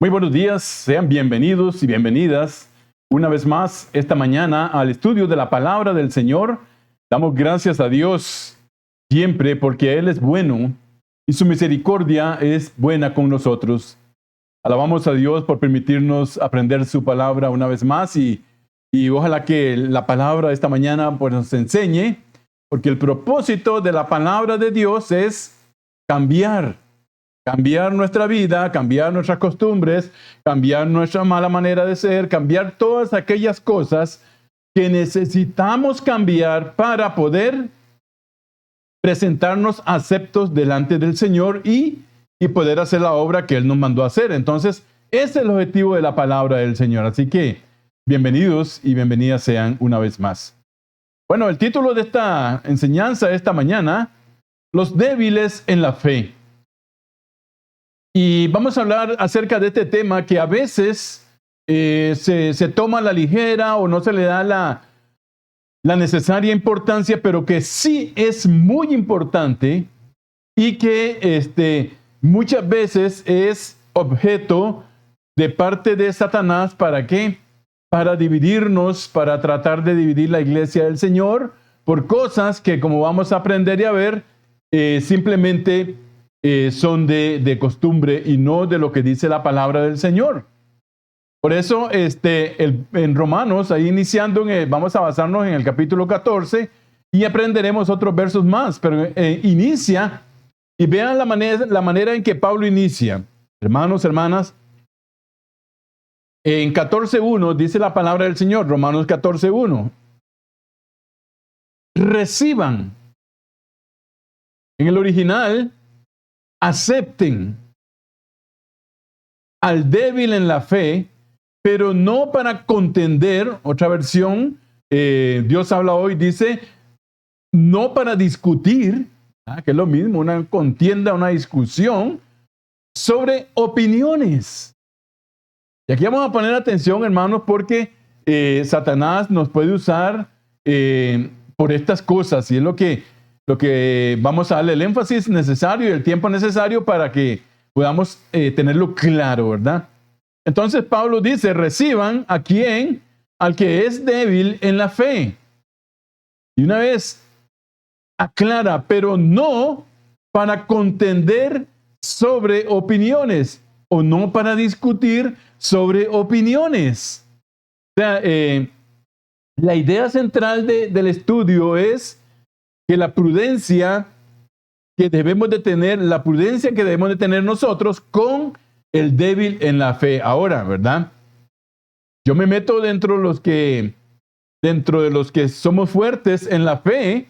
Muy buenos días, sean bienvenidos y bienvenidas una vez más esta mañana al estudio de la palabra del Señor. Damos gracias a Dios siempre porque Él es bueno y su misericordia es buena con nosotros. Alabamos a Dios por permitirnos aprender su palabra una vez más y ojalá que la palabra de esta mañana pues, nos enseñe, porque el propósito de la palabra de Dios es cambiar nuestra vida, cambiar nuestras costumbres, cambiar nuestra mala manera de ser, cambiar todas aquellas cosas que necesitamos cambiar para poder presentarnos aceptos delante del Señor y poder hacer la obra que Él nos mandó a hacer. Entonces, ese es el objetivo de la palabra del Señor. Así que, bienvenidos y bienvenidas sean una vez más. Bueno, el título de esta enseñanza esta mañana, Los débiles en la fe. Y vamos a hablar acerca de este tema que a veces se toma a la ligera o no se le da la necesaria importancia, pero que sí es muy importante y que muchas veces es objeto de parte de Satanás. ¿Para qué? Para dividirnos, para tratar de dividir la iglesia del Señor por cosas que, como vamos a aprender y a ver, simplemente son de costumbre y no de lo que dice la palabra del Señor. Por eso, en Romanos, ahí iniciando, vamos a basarnos en el capítulo 14 y aprenderemos otros versos más, pero inicia y vean la manera en que Pablo inicia. Hermanos, hermanas, en 14.1 dice la palabra del Señor, Romanos 14.1. Reciban. En el original, acepten al débil en la fe, pero no para contender. Otra versión, Dios habla hoy, dice, no para discutir, que es lo mismo, una contienda, una discusión sobre opiniones. Y aquí vamos a poner atención, hermanos, porque Satanás nos puede usar por estas cosas, y es lo que vamos a darle el énfasis necesario y el tiempo necesario para que podamos tenerlo claro, ¿verdad? Entonces Pablo dice, reciban a quien, al que es débil en la fe. Y una vez aclara, pero no para contender sobre opiniones o no para discutir sobre opiniones. O sea, la idea central del estudio es que la prudencia que debemos de tener, nosotros con el débil en la fe. Ahora, ¿verdad? Yo me meto dentro de los que somos fuertes en la fe,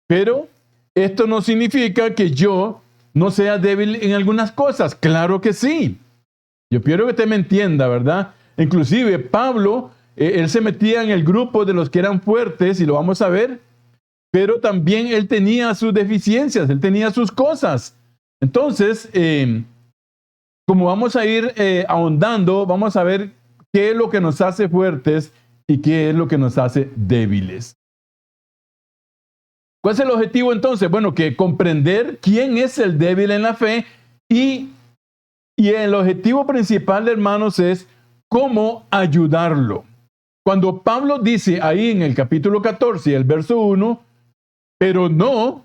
pero esto no significa que yo no sea débil en algunas cosas. Claro que sí. Yo quiero que usted me entienda, ¿verdad? Inclusive Pablo, él se metía en el grupo de los que eran fuertes, y lo vamos a ver, pero también él tenía sus deficiencias, él tenía sus cosas. Entonces, como vamos a ir ahondando, vamos a ver qué es lo que nos hace fuertes y qué es lo que nos hace débiles. ¿Cuál es el objetivo entonces? Bueno, que comprender quién es el débil en la fe y el objetivo principal, hermanos, es cómo ayudarlo. Cuando Pablo dice ahí en el capítulo 14, el verso 1, pero no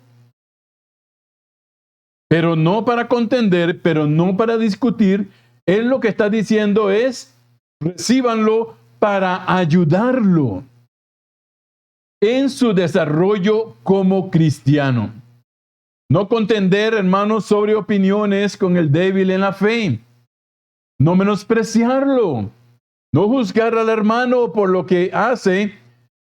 para contender, pero no para discutir, él lo que está diciendo es, recíbanlo para ayudarlo en su desarrollo como cristiano. No contender, hermanos, sobre opiniones con el débil en la fe. No menospreciarlo. No juzgar al hermano por lo que hace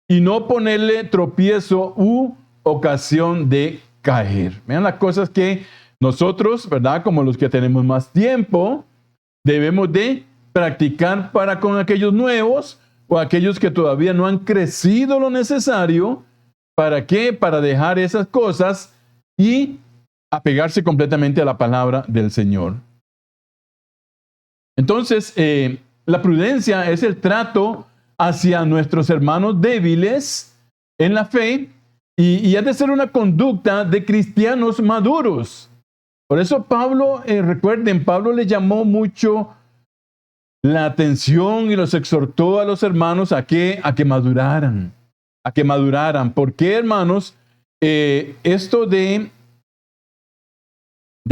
y no ponerle tropiezo u ocasión de caer. Vean las cosas que nosotros, ¿verdad? Como los que tenemos más tiempo, debemos de practicar para con aquellos nuevos o aquellos que todavía no han crecido lo necesario. ¿Para qué? Para dejar esas cosas y apegarse completamente a la palabra del Señor. Entonces, la prudencia es el trato hacia nuestros hermanos débiles en la fe y ha de ser una conducta de cristianos maduros. Por eso Pablo, recuerden, Pablo le llamó mucho la atención y los exhortó a los hermanos a que maduraran, ¿Por qué, hermanos? Esto de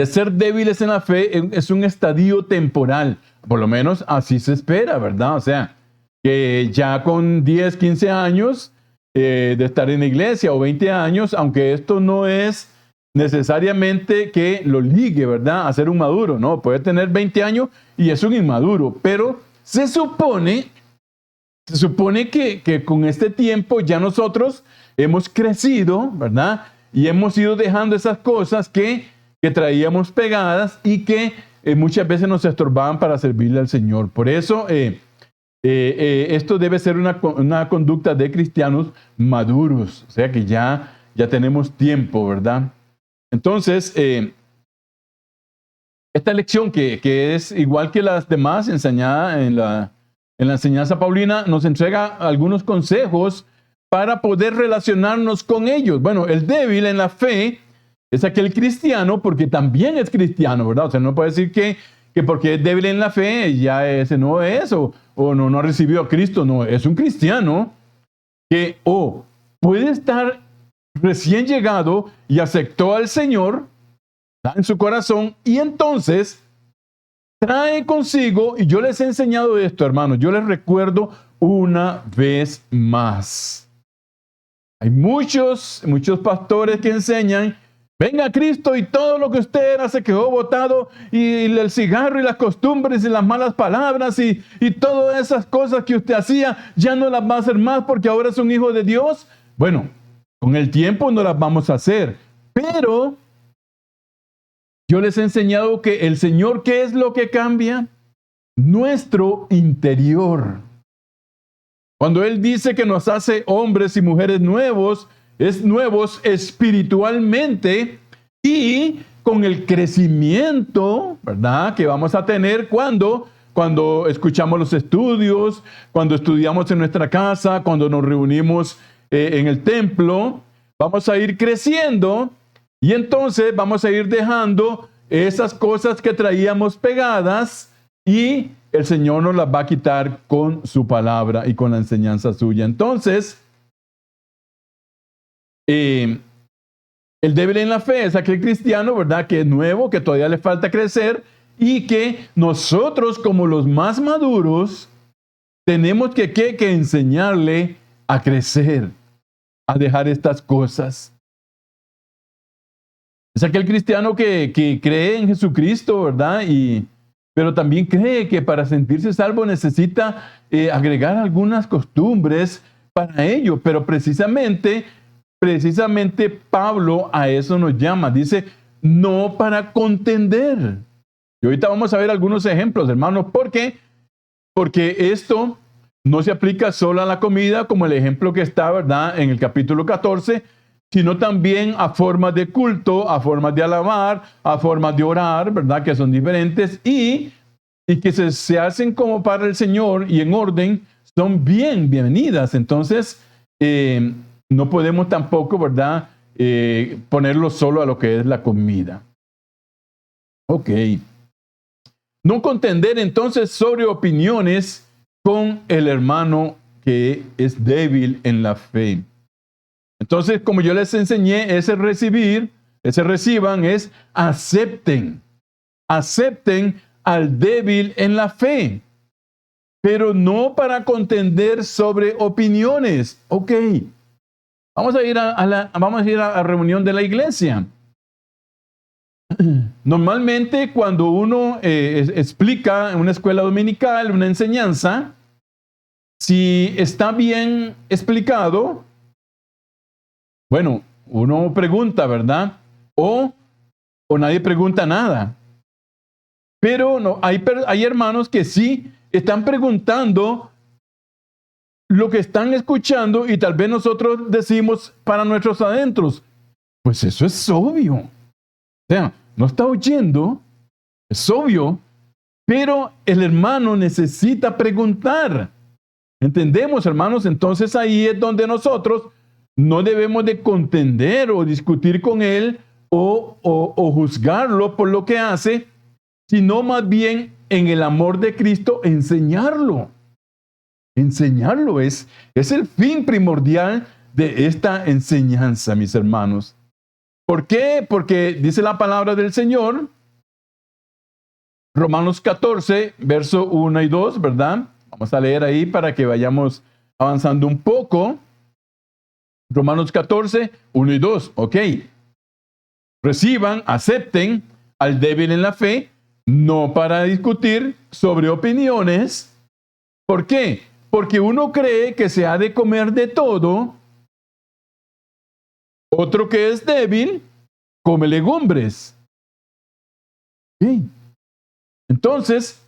ser débiles en la fe es un estadio temporal, por lo menos así se espera, ¿verdad? O sea, que ya con 10, 15 años de estar en la iglesia o 20 años, aunque esto no es necesariamente que lo ligue, ¿verdad? A ser un maduro, no, puede tener 20 años y es un inmaduro, pero se supone que con este tiempo ya nosotros hemos crecido, ¿verdad? Y hemos ido dejando esas cosas que traíamos pegadas y que muchas veces nos estorbaban para servirle al Señor. Por eso, esto debe ser una conducta de cristianos maduros, o sea que ya tenemos tiempo, ¿verdad? Entonces, esta lección que es igual que las demás enseñada en la enseñanza paulina, nos entrega algunos consejos para poder relacionarnos con ellos. Bueno, el débil en la fe es aquel cristiano, porque también es cristiano, ¿verdad? O sea, no puede decir que porque es débil en la fe, ya ese no es, o no ha recibido a Cristo. No, es un cristiano que puede estar recién llegado y aceptó al Señor, ¿verdad?, en su corazón, y entonces trae consigo, y yo les he enseñado esto, hermanos, yo les recuerdo una vez más. Hay muchos pastores que enseñan: venga Cristo y todo lo que usted era se quedó botado, y el cigarro y las costumbres y las malas palabras y todas esas cosas que usted hacía, ya no las va a hacer más porque ahora es un hijo de Dios. Bueno, con el tiempo no las vamos a hacer, pero yo les he enseñado que el Señor, ¿qué es lo que cambia? Nuestro interior. Cuando Él dice que nos hace hombres y mujeres nuevos, es nuevos espiritualmente y con el crecimiento, ¿verdad?, que vamos a tener cuando escuchamos los estudios, cuando estudiamos en nuestra casa, cuando nos reunimos en el templo. Vamos a ir creciendo y entonces vamos a ir dejando esas cosas que traíamos pegadas, y el Señor nos las va a quitar con su palabra y con la enseñanza suya. Entonces, el débil en la fe es aquel cristiano, ¿verdad?, que es nuevo, que todavía le falta crecer, y que nosotros, como los más maduros, tenemos que enseñarle a crecer, a dejar estas cosas. Es aquel cristiano que cree en Jesucristo, ¿verdad? Pero también cree que para sentirse salvo necesita agregar algunas costumbres para ello. Pero precisamente Pablo a eso nos llama. Dice, no para contender. Y ahorita vamos a ver algunos ejemplos, hermanos. ¿Por qué? Porque esto no se aplica solo a la comida, como el ejemplo que está, ¿verdad?, en el capítulo 14, sino también a formas de culto, a formas de alabar, a formas de orar, ¿verdad?, que son diferentes y que se hacen como para el Señor y en orden, son bienvenidas. Entonces, no podemos tampoco, ¿verdad?, ponerlo solo a lo que es la comida. Ok. No contender entonces sobre opiniones con el hermano que es débil en la fe. Entonces, como yo les enseñé, ese reciban es acepten al débil en la fe, pero no para contender sobre opiniones. Ok, vamos a ir a la reunión de la iglesia. Normalmente, cuando uno explica en una escuela dominical una enseñanza, si está bien explicado, bueno, uno pregunta, ¿verdad? O nadie pregunta nada. Pero no, hay hermanos que sí están preguntando lo que están escuchando, y tal vez nosotros decimos para nuestros adentros, pues eso es obvio. O sea, no está oyendo, es obvio, pero el hermano necesita preguntar. ¿Entendemos, hermanos? Entonces ahí es donde nosotros no debemos de contender o discutir con él o juzgarlo por lo que hace, sino más bien en el amor de Cristo, enseñarlo. Enseñarlo es el fin primordial de esta enseñanza, mis hermanos. ¿Por qué? Porque dice la palabra del Señor, Romanos 14, verso 1 y 2, ¿verdad? Vamos a leer ahí para que vayamos avanzando un poco. Romanos 14, 1 y 2, ok. Reciban, acepten al débil en la fe, no para discutir sobre opiniones. ¿Por qué? Porque uno cree que se ha de comer de todo, otro que es débil, come legumbres. ¿Sí? Entonces,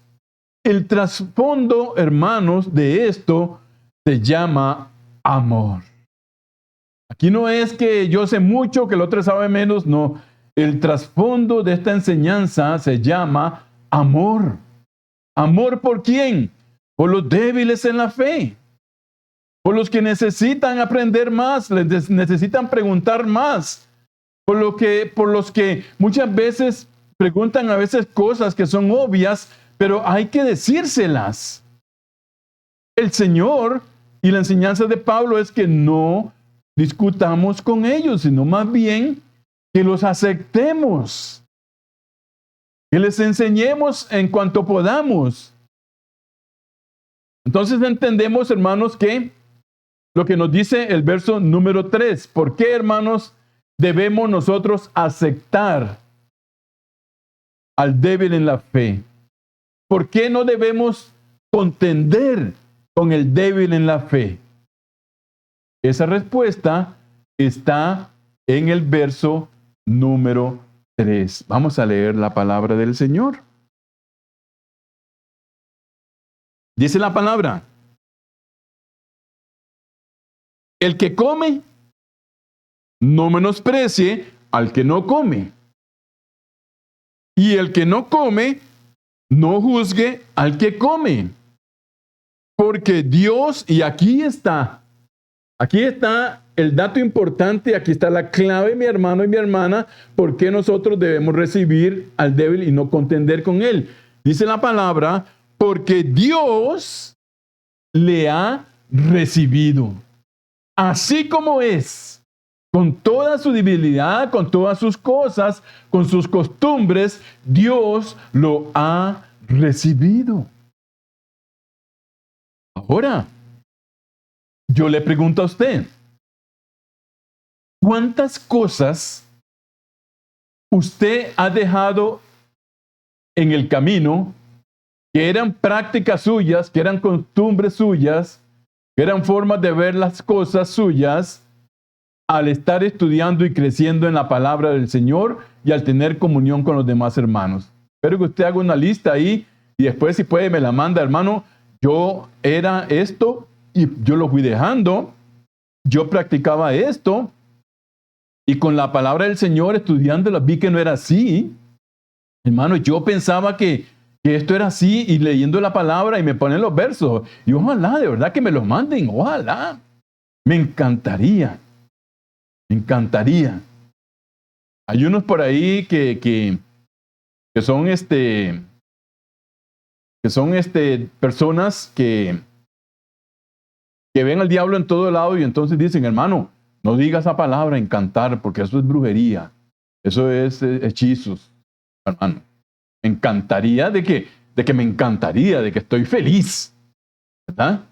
el trasfondo, hermanos, de esto se llama amor. Aquí no es que yo sé mucho, que el otro sabe menos, no. El trasfondo de esta enseñanza se llama amor. ¿Amor por quién? Por los débiles en la fe. Por los que necesitan aprender más, necesitan preguntar más. Por los que muchas veces preguntan a veces cosas que son obvias, pero hay que decírselas. El Señor y la enseñanza de Pablo es que no discutamos con ellos, sino más bien que los aceptemos, que les enseñemos en cuanto podamos. Entonces entendemos, hermanos, que lo que nos dice el verso número 3, ¿por qué, hermanos, debemos nosotros aceptar al débil en la fe? ¿Por qué no debemos contender con el débil en la fe? Esa respuesta está en el verso número 3. Vamos a leer la palabra del Señor. Dice la palabra: el que come, no menosprecie al que no come. Y el que no come, no juzgue al que come. Porque Dios, y aquí está el dato importante, aquí está la clave, mi hermano y mi hermana, por qué nosotros debemos recibir al débil y no contender con él. Dice la palabra, porque Dios le ha recibido, así como es, con toda su debilidad, con todas sus cosas, con sus costumbres, Dios lo ha recibido. Ahora, yo le pregunto a usted, ¿cuántas cosas usted ha dejado en el camino que eran prácticas suyas, que eran costumbres suyas, que eran formas de ver las cosas suyas, al estar estudiando y creciendo en la palabra del Señor y al tener comunión con los demás hermanos? Espero que usted haga una lista ahí y después, si puede, me la manda, hermano. Yo era esto y yo lo fui dejando. Yo practicaba esto y con la palabra del Señor estudiándola vi que no era así. Hermano, yo pensaba que esto era así, y leyendo la palabra y me ponen los versos. Y ojalá, de verdad, que me los manden. Ojalá. Me encantaría. Me encantaría. Hay unos por ahí que son personas que ven al diablo en todo lado y entonces dicen, hermano, no digas esa palabra, encantar, porque eso es brujería. Eso es hechizos, hermano. Me encantaría de que me encantaría, de que estoy feliz, ¿verdad?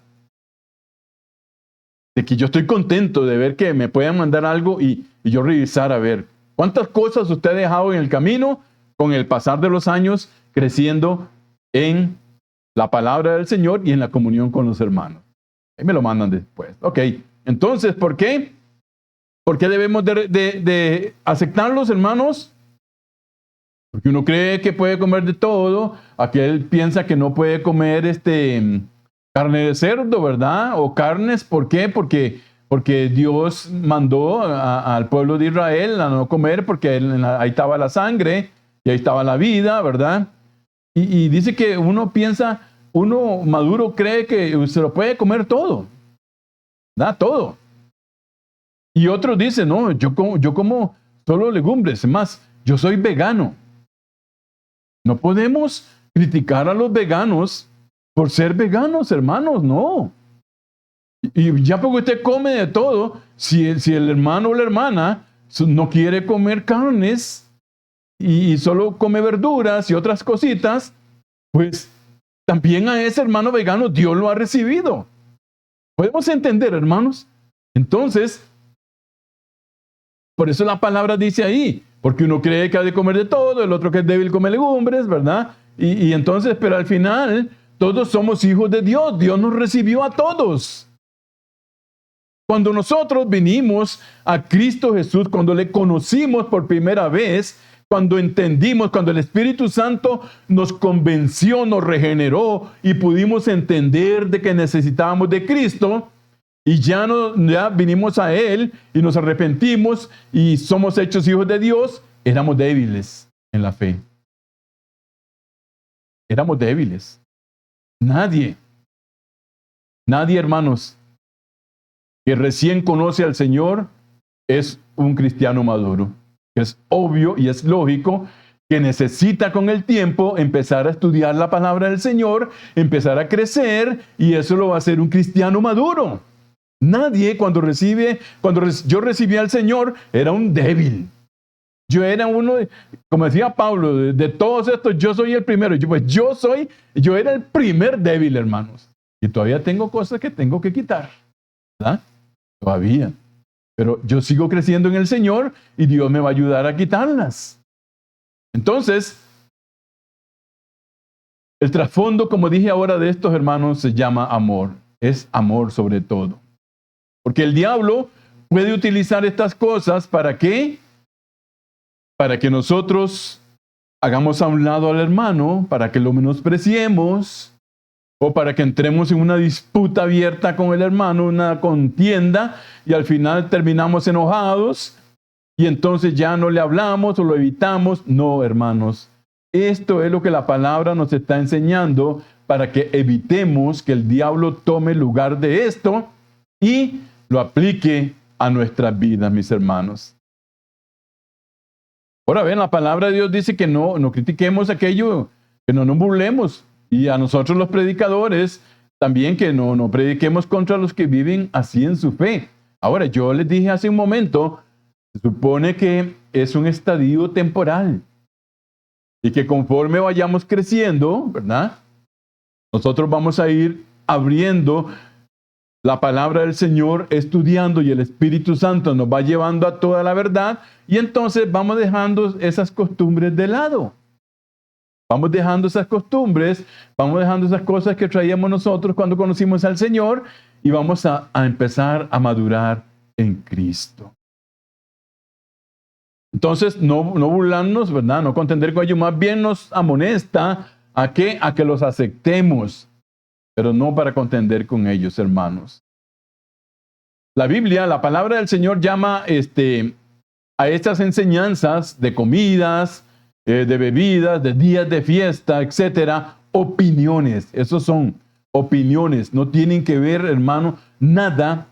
De que yo estoy contento de ver que me puedan mandar algo y yo revisar a ver cuántas cosas usted ha dejado en el camino con el pasar de los años, creciendo en la palabra del Señor y en la comunión con los hermanos. Ahí me lo mandan después. Ok, entonces, ¿por qué? ¿Por qué debemos de aceptarlos, hermanos? Porque uno cree que puede comer de todo. Aquel piensa que no puede comer carne de cerdo, ¿verdad? O carnes. ¿Por qué? Porque Dios mandó al pueblo de Israel a no comer, porque ahí estaba la sangre y ahí estaba la vida, ¿verdad? Y dice que uno piensa, uno maduro cree que se lo puede comer todo, ¿verdad? Todo. Y otros dicen, no, yo como solo legumbres, más, yo soy vegano. No podemos criticar a los veganos por ser veganos, hermanos, no. Y ya porque usted come de todo, si el hermano o la hermana no quiere comer carnes y solo come verduras y otras cositas, pues también a ese hermano vegano Dios lo ha recibido. ¿Podemos entender, hermanos? Entonces, por eso la palabra dice ahí, porque uno cree que ha de comer de todo, el otro que es débil come legumbres, ¿verdad? Y entonces, pero al final, todos somos hijos de Dios. Dios nos recibió a todos. Cuando nosotros vinimos a Cristo Jesús, cuando le conocimos por primera vez, cuando entendimos, cuando el Espíritu Santo nos convenció, nos regeneró y pudimos entender de que necesitábamos de Cristo, y ya vinimos a Él y nos arrepentimos y somos hechos hijos de Dios, éramos débiles en la fe. Éramos débiles. Nadie, hermanos, que recién conoce al Señor es un cristiano maduro. Es obvio y es lógico que necesita con el tiempo empezar a estudiar la palabra del Señor, empezar a crecer, y eso lo va a hacer un cristiano maduro. Nadie cuando yo recibí al Señor era un débil. Yo era uno, como decía Pablo, de todos estos yo soy el primero. Yo era el primer débil, hermanos. Y todavía tengo cosas que tengo que quitar, ¿verdad? Todavía. Pero yo sigo creciendo en el Señor y Dios me va a ayudar a quitarlas. Entonces, el trasfondo, como dije ahora, de estos hermanos se llama amor. Es amor sobre todo. Porque el diablo puede utilizar estas cosas ¿para qué? Para que nosotros hagamos a un lado al hermano, para que lo menospreciemos, o para que entremos en una disputa abierta con el hermano, una contienda, y al final terminamos enojados, y entonces ya no le hablamos o lo evitamos. No, hermanos, esto es lo que la palabra nos está enseñando para que evitemos que el diablo tome lugar de esto y lo aplique a nuestras vidas, mis hermanos. Ahora ven, la palabra de Dios dice que no critiquemos aquello, que no nos burlemos. Y a nosotros los predicadores también que no prediquemos contra los que viven así en su fe. Ahora, yo les dije hace un momento, se supone que es un estadio temporal. Y que conforme vayamos creciendo, ¿verdad? Nosotros vamos a ir abriendo la palabra del Señor, estudiando, y el Espíritu Santo nos va llevando a toda la verdad, y entonces vamos dejando esas costumbres de lado. Vamos dejando esas costumbres, vamos dejando esas cosas que traíamos nosotros cuando conocimos al Señor, y vamos a empezar a madurar en Cristo. Entonces, no burlarnos, ¿verdad? No contender con ellos, más bien nos amonesta a que los aceptemos, pero no para contender con ellos, hermanos. La Biblia, la palabra del Señor llama a estas enseñanzas de comidas, de bebidas, de días de fiesta, etcétera, opiniones. Esos son opiniones. No tienen que ver, hermano, nada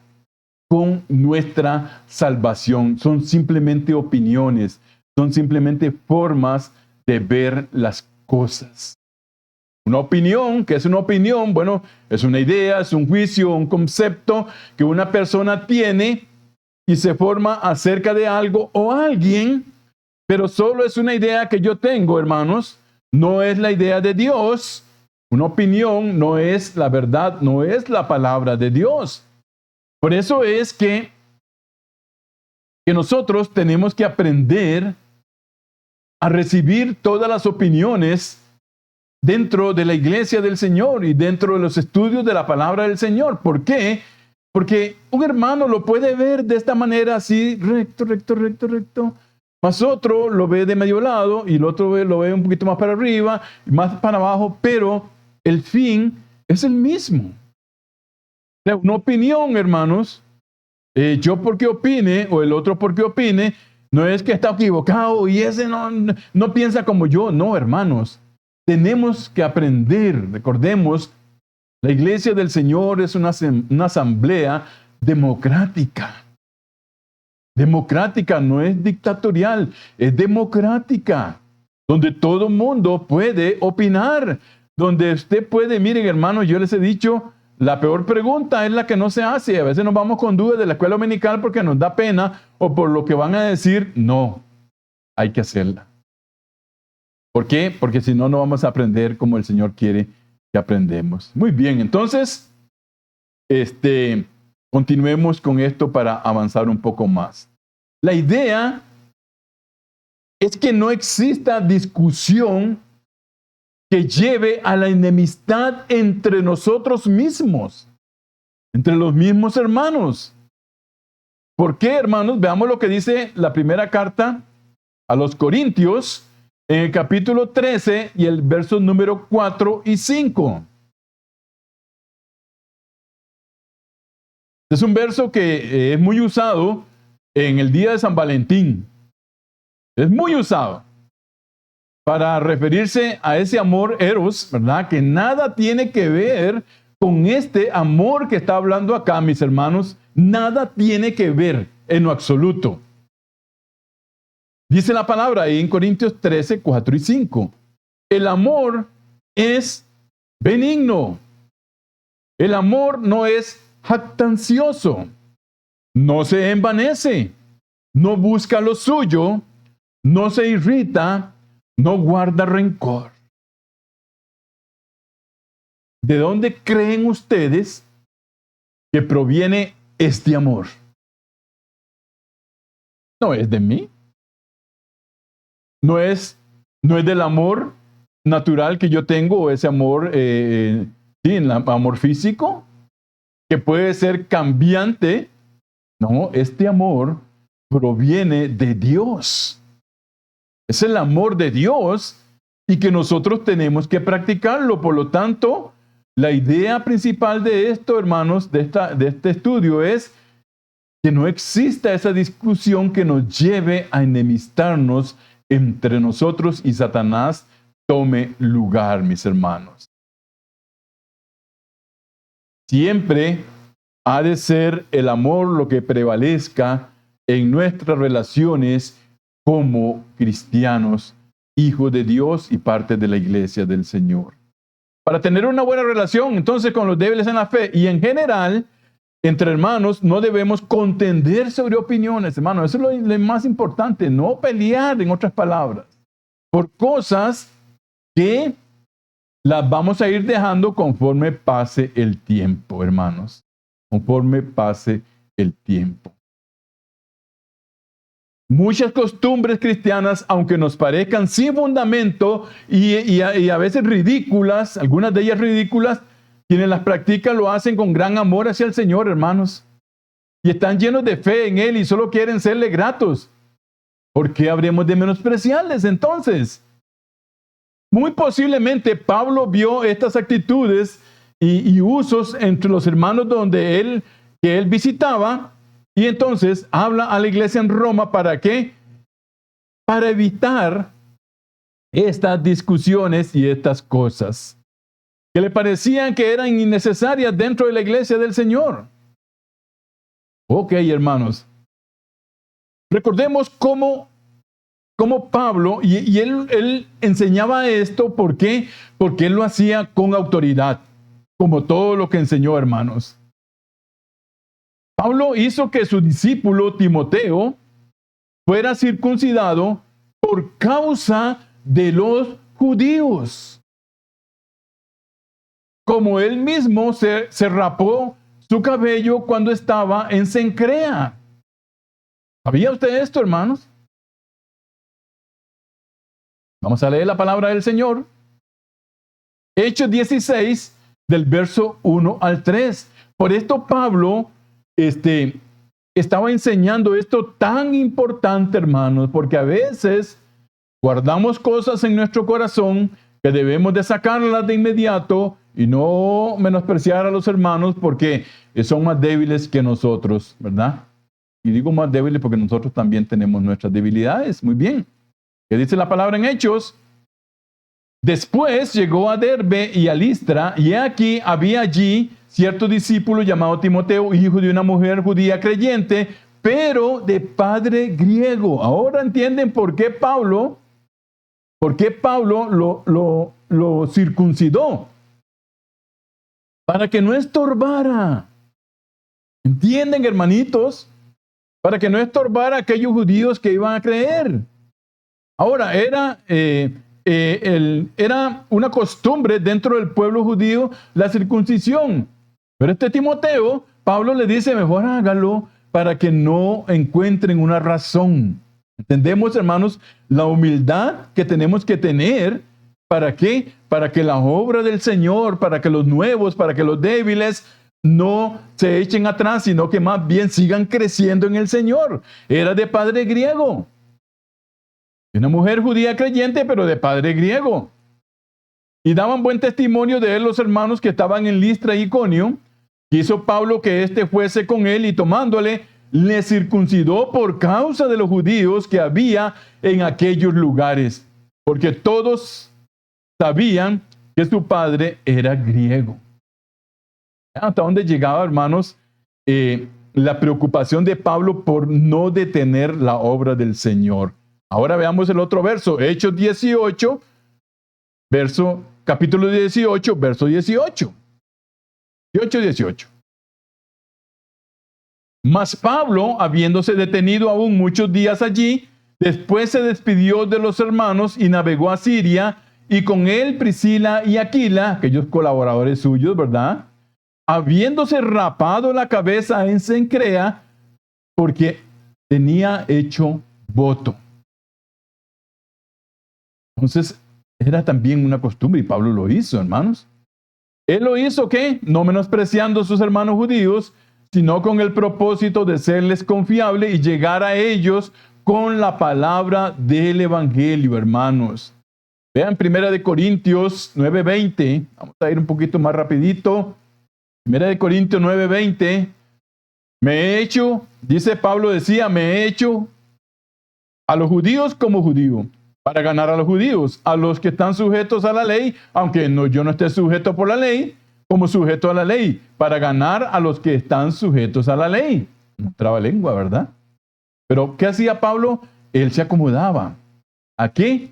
con nuestra salvación. Son simplemente opiniones. Son simplemente formas de ver las cosas. Una opinión, ¿qué es una opinión? Bueno, es una idea, es un juicio, un concepto que una persona tiene y se forma acerca de algo o alguien, pero solo es una idea que yo tengo, hermanos. No es la idea de Dios. Una opinión no es la verdad, no es la palabra de Dios. Por eso es que nosotros tenemos que aprender a recibir todas las opiniones dentro de la iglesia del Señor y dentro de los estudios de la palabra del Señor. ¿Por qué? Porque un hermano lo puede ver de esta manera así, recto. Más otro lo ve de medio lado y el otro lo ve un poquito más para arriba y más para abajo, pero el fin es el mismo. O sea, una opinión, hermanos, yo porque opine o el otro porque opine, no es que está equivocado y ese no piensa como yo. No, hermanos. Tenemos que aprender, recordemos, la iglesia del Señor es una asamblea democrática. Democrática, no es dictatorial, es democrática. donde todo mundo puede opinar, donde usted puede, miren hermanos, yo les he dicho, la peor pregunta es la que no se hace. A veces nos vamos con dudas de la escuela dominical porque nos da pena o por lo que van a decir. No, hay que hacerla. ¿Por qué? Porque si no, no vamos a aprender como el Señor quiere que aprendemos. Muy bien, entonces, continuemos con esto para avanzar un poco más. La idea es que no exista discusión que lleve a la enemistad entre nosotros mismos, entre los mismos hermanos. ¿Por qué, hermanos? Veamos lo que dice la primera carta a los Corintios, en el capítulo 13 y el verso número 4 y 5. Es un verso que es muy usado en el día de San Valentín. Es muy usado para referirse a ese amor eros, ¿verdad? Que nada tiene que ver con este amor que está hablando acá, mis hermanos. Nada tiene que ver en lo absoluto. Dice la palabra ahí en Corintios 13, 4 y 5. El amor es benigno. El amor no es jactancioso. No se envanece. No busca lo suyo. No se irrita. No guarda rencor. ¿De dónde creen ustedes que proviene este amor? No es de mí. No es del amor natural que yo tengo, o ese amor, amor físico, que puede ser cambiante. No, este amor proviene de Dios. Es el amor de Dios y que nosotros tenemos que practicarlo. Por lo tanto, la idea principal de esto, hermanos, de este estudio es que no exista esa discusión que nos lleve a enemistarnos entre nosotros y Satanás tome lugar, mis hermanos. Siempre ha de ser el amor lo que prevalezca en nuestras relaciones como cristianos, hijos de Dios y parte de la iglesia del Señor. Para tener una buena relación, entonces, con los débiles en la fe y en general, entre hermanos, no debemos contender sobre opiniones, hermanos. Eso es lo más importante, no pelear, en otras palabras, por cosas que las vamos a ir dejando conforme pase el tiempo, hermanos. Conforme pase el tiempo. Muchas costumbres cristianas, aunque nos parezcan sin fundamento y a veces ridículas, algunas de ellas ridículas, quienes las practican lo hacen con gran amor hacia el Señor, hermanos. Y están llenos de fe en Él y solo quieren serle gratos. ¿Por qué habremos de menospreciarles entonces? Muy posiblemente Pablo vio estas actitudes y usos entre los hermanos que él visitaba, y entonces habla a la iglesia en Roma. ¿Para qué? Para evitar estas discusiones y estas cosas que le parecían que eran innecesarias dentro de la iglesia del Señor. Ok, hermanos. Recordemos cómo Pablo, y él enseñaba esto. ¿Por qué? Porque él lo hacía con autoridad, como todo lo que enseñó, hermanos. Pablo hizo que su discípulo Timoteo fuera circuncidado por causa de los judíos. Como él mismo se rapó su cabello cuando estaba en Cencrea. ¿Sabía usted esto, hermanos? Vamos a leer la palabra del Señor. Hechos 16, del verso 1 al 3. Por esto Pablo estaba enseñando esto tan importante, hermanos, porque a veces guardamos cosas en nuestro corazón que debemos de sacarlas de inmediato y no menospreciar a los hermanos porque son más débiles que nosotros, ¿verdad? Y digo más débiles porque nosotros también tenemos nuestras debilidades. Muy bien. ¿Qué dice la palabra en Hechos? Después llegó a Derbe y a Listra, y aquí había allí cierto discípulo llamado Timoteo, hijo de una mujer judía creyente, pero de padre griego. Ahora entienden por qué Pablo ¿Por qué Pablo lo circuncidó? Para que no estorbara. ¿Entienden, hermanitos? Para que no estorbara a aquellos judíos que iban a creer. Ahora, era una costumbre dentro del pueblo judío la circuncisión. Pero Timoteo, Pablo le dice, mejor hágalo para que no encuentren una razón. ¿Entendemos, hermanos, la humildad que tenemos que tener? ¿Para qué? Para que la obra del Señor, para que los nuevos, para que los débiles no se echen atrás, sino que más bien sigan creciendo en el Señor. Era de padre griego. Una mujer judía creyente, pero de padre griego. Y daban buen testimonio de él los hermanos que estaban en Listra y Iconio. Quiso Pablo que éste fuese con él y tomándole, le circuncidó por causa de los judíos que había en aquellos lugares, porque todos sabían que su padre era griego. Hasta dónde llegaba, hermanos, la preocupación de Pablo por no detener la obra del Señor. Ahora veamos el otro verso, Hechos 18, capítulo 18, verso 18. 18. Mas Pablo, habiéndose detenido aún muchos días allí, después se despidió de los hermanos y navegó a Siria, y con él Priscila y Aquila, aquellos colaboradores suyos, ¿verdad? Habiéndose rapado la cabeza en Cencrea, porque tenía hecho voto. Entonces, era también una costumbre, y Pablo lo hizo, hermanos. Él lo hizo, ¿qué? No menospreciando a sus hermanos judíos, sino con el propósito de serles confiable y llegar a ellos con la palabra del evangelio, hermanos. Vean 1 Corintios 9:20. Vamos a ir un poquito más rapidito. 1 Corintios 9:20. Me he hecho, dice Pablo, decía, me he hecho a los judíos como judío, para ganar a los judíos, a los que están sujetos a la ley, aunque yo no esté sujeto por la ley, como sujeto a la ley, para ganar a los que están sujetos a la ley. Un trabalengua, ¿verdad? Pero, ¿qué hacía Pablo? Él se acomodaba. ¿A qué?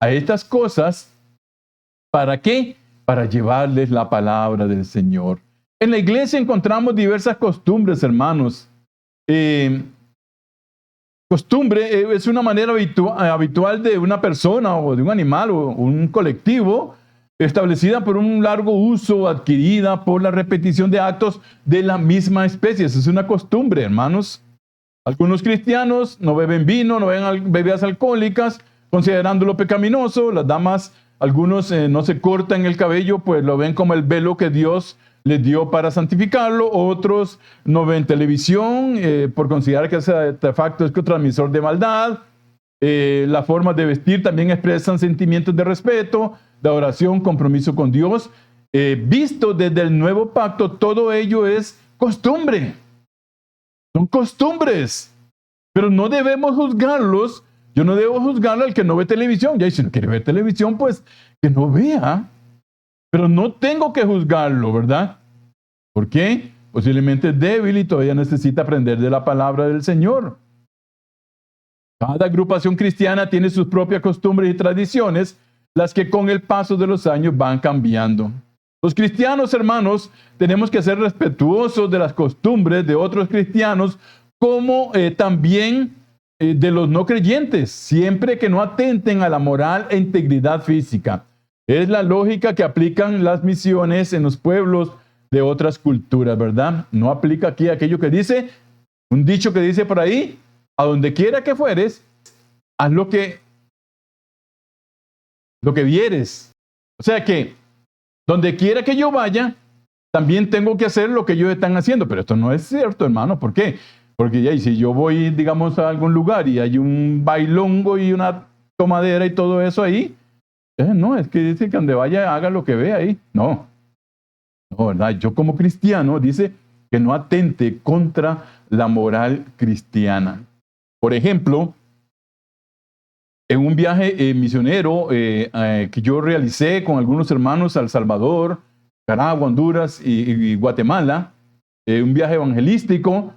A estas cosas. ¿Para qué? Para llevarles la palabra del Señor. En la iglesia encontramos diversas costumbres, hermanos. Costumbre es una manera habitual de una persona o de un animal o un colectivo establecida por un largo uso, adquirida por la repetición de actos de la misma especie. Esa es una costumbre, hermanos. Algunos cristianos no beben vino, no beben bebidas alcohólicas, considerándolo pecaminoso. Las damas, algunos no se cortan el cabello, pues lo ven como el velo que Dios les dio para santificarlo. Otros no ven televisión por considerar que ese artefacto es transmisor de maldad. Las formas de vestir también expresan sentimientos de respeto, de adoración, compromiso con Dios. Visto desde el nuevo pacto, todo ello es costumbre. Son costumbres. Pero no debemos juzgarlos. Yo no debo juzgarlo al que no ve televisión. Ya, si no quiere ver televisión, pues que no vea. Pero no tengo que juzgarlo, ¿verdad? ¿Por qué? Posiblemente es débil y todavía necesita aprender de la palabra del Señor. Cada agrupación cristiana tiene sus propias costumbres y tradiciones, las que con el paso de los años van cambiando. Los cristianos, hermanos, tenemos que ser respetuosos de las costumbres de otros cristianos, como también de los no creyentes, siempre que no atenten a la moral e integridad física. Es la lógica que aplican las misiones en los pueblos de otras culturas, ¿verdad? No aplica aquí aquello que dice, un dicho que dice por ahí, a donde quiera que fueres, haz lo que vieres. O sea que, donde quiera que yo vaya, también tengo que hacer lo que ellos están haciendo. Pero esto no es cierto, hermano. ¿Por qué? Porque ya, y si yo voy, digamos, a algún lugar y hay un bailongo y una tomadera y todo eso ahí, no, es que dice que donde vaya haga lo que vea ahí. No, ¿verdad? Yo como cristiano dice que no atente contra la moral cristiana. Por ejemplo, en un viaje misionero que yo realicé con algunos hermanos a El Salvador, Nicaragua, Honduras y Guatemala, un viaje evangelístico,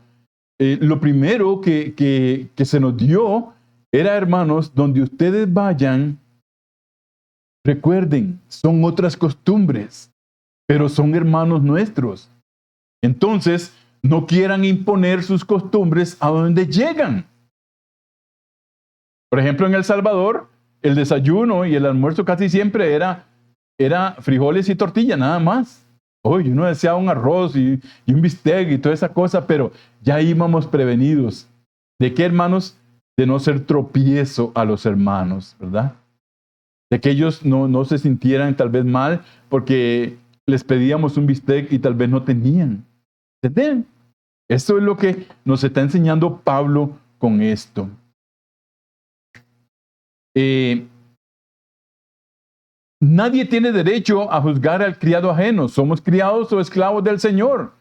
lo primero que se nos dio era, hermanos, donde ustedes vayan, Recuerden, son otras costumbres, pero son hermanos nuestros. Entonces, no quieran imponer sus costumbres a donde llegan. Por ejemplo, en El Salvador, el desayuno y el almuerzo casi siempre era frijoles y tortilla, nada más. Hoy uno deseaba un arroz y un bistec y toda esa cosa, pero ya íbamos prevenidos. ¿De qué, hermanos? De no ser tropiezo a los hermanos, ¿verdad? De que ellos no se sintieran tal vez mal porque les pedíamos un bistec y tal vez no tenían. ¿Entienden? Esto es lo que nos está enseñando Pablo con esto. Nadie tiene derecho a juzgar al criado ajeno. Somos criados o esclavos del Señor.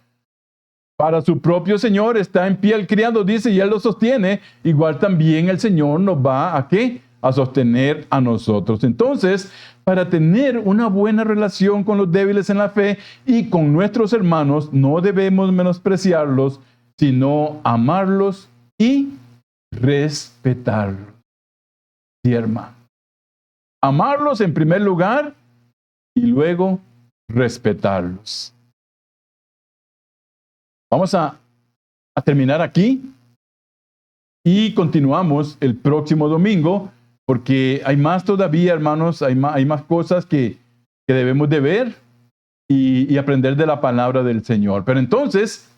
Para su propio Señor está en pie el criado, dice, y Él lo sostiene. Igual también el Señor nos va ¿a qué? A sostener a nosotros. Entonces, para tener una buena relación con los débiles en la fe y con nuestros hermanos, no debemos menospreciarlos, sino amarlos y respetarlos. Sí, hermano. Amarlos en primer lugar y luego respetarlos. Vamos a terminar aquí y continuamos el próximo domingo porque hay más todavía, hermanos, hay más cosas que debemos de ver y aprender de la palabra del Señor. Pero entonces,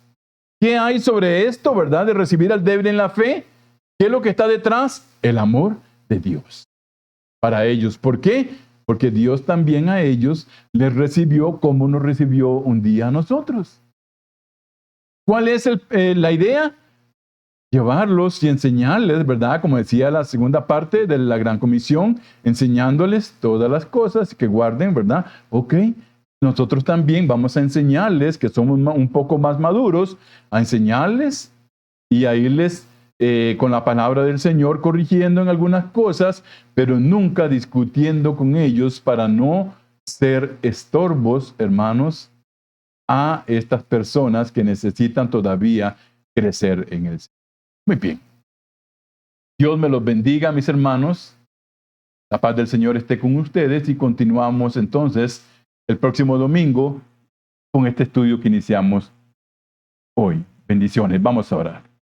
¿qué hay sobre esto, verdad? De recibir al débil en la fe. ¿Qué es lo que está detrás? El amor de Dios para ellos. ¿Por qué? Porque Dios también a ellos les recibió como nos recibió un día a nosotros. ¿Cuál es la idea? Llevarlos y enseñarles, ¿verdad? Como decía la segunda parte de la Gran Comisión, enseñándoles todas las cosas que guarden, ¿verdad? Ok, nosotros también vamos a enseñarles, que somos un poco más maduros, a enseñarles y a irles con la palabra del Señor corrigiendo en algunas cosas, pero nunca discutiendo con ellos para no ser estorbos, hermanos, a estas personas que necesitan todavía crecer en el Señor. Muy bien. Dios me los bendiga, mis hermanos. La paz del Señor esté con ustedes y continuamos entonces el próximo domingo con este estudio que iniciamos hoy. Bendiciones. Vamos a orar.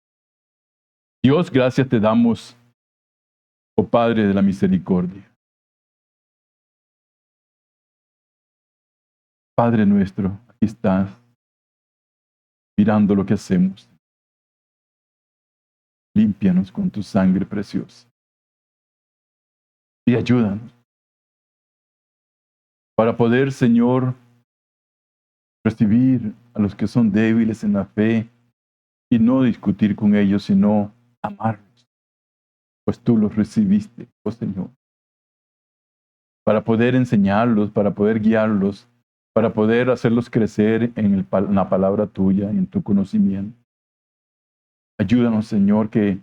Dios, gracias te damos, oh Padre de la misericordia. Padre nuestro, aquí estás, mirando lo que hacemos. Límpianos con tu sangre preciosa. Y ayúdanos para poder, Señor, recibir a los que son débiles en la fe y no discutir con ellos, sino amarlos, pues tú los recibiste, oh Señor, para poder enseñarlos, para poder guiarlos, para poder hacerlos crecer en la palabra tuya, en tu conocimiento. Ayúdanos, Señor, que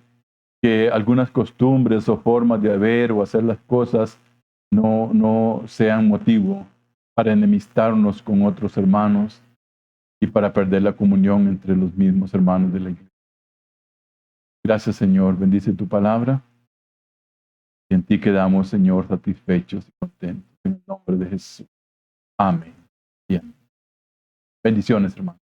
algunas costumbres o formas de haber o hacer las cosas no sean motivo para enemistarnos con otros hermanos y para perder la comunión entre los mismos hermanos de la iglesia. Gracias, Señor. Bendice tu palabra. Y en ti quedamos, Señor, satisfechos y contentos. En el nombre de Jesús. Amén. Bien. Bendiciones, hermano.